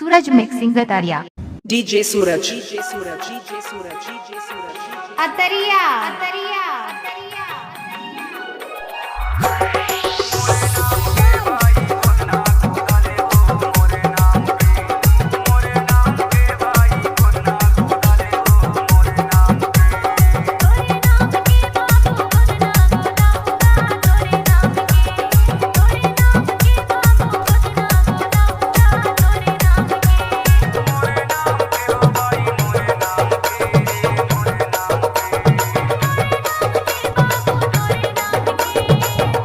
सूरज mixing गतारिया DJ सूरज अतरिया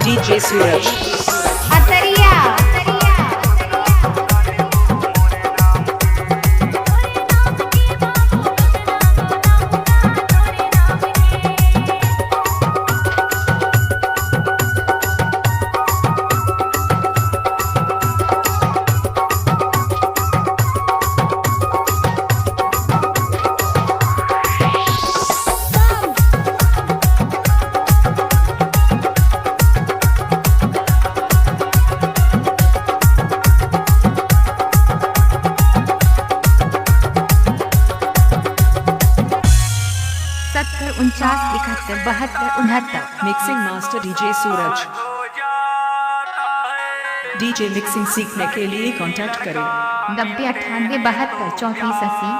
DJ सूरज अतरिया सत्तर 49 71 72 69। Mixing master DJ सूरज। DJ mixing सीखने के लिए कांटेक्ट करें 90 98 72 34 80।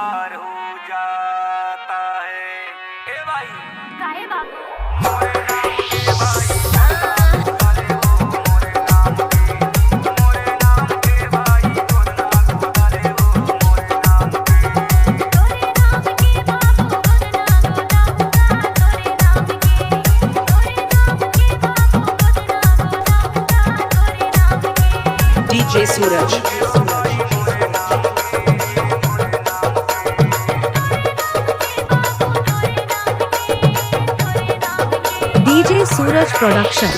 डीजे सूरज डीजे सूरज प्रोडक्शन।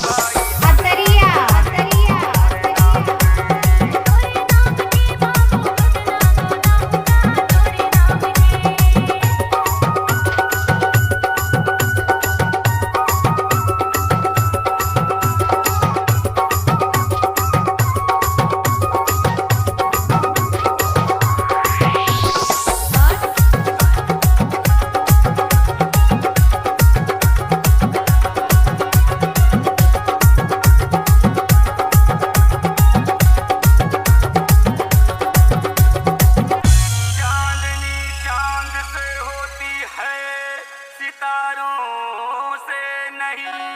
सितारों से नहीं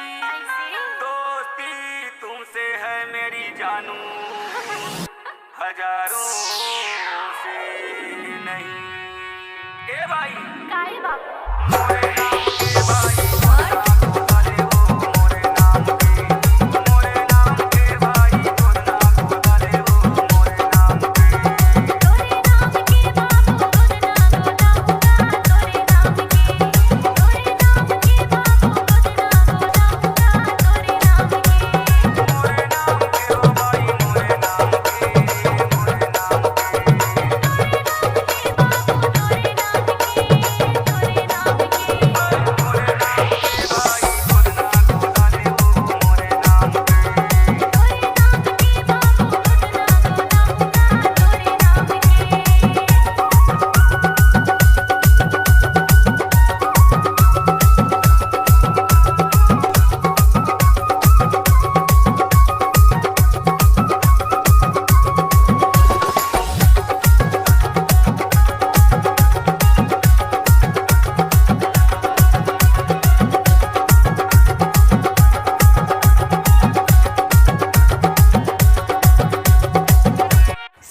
दोस्ती तुमसे है मेरी जानू, हजारों से नहीं। ए भाई काहे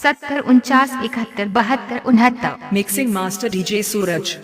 सत्तर 49 71 72 69। मिक्सिंग मास्टर डीजे सूरज।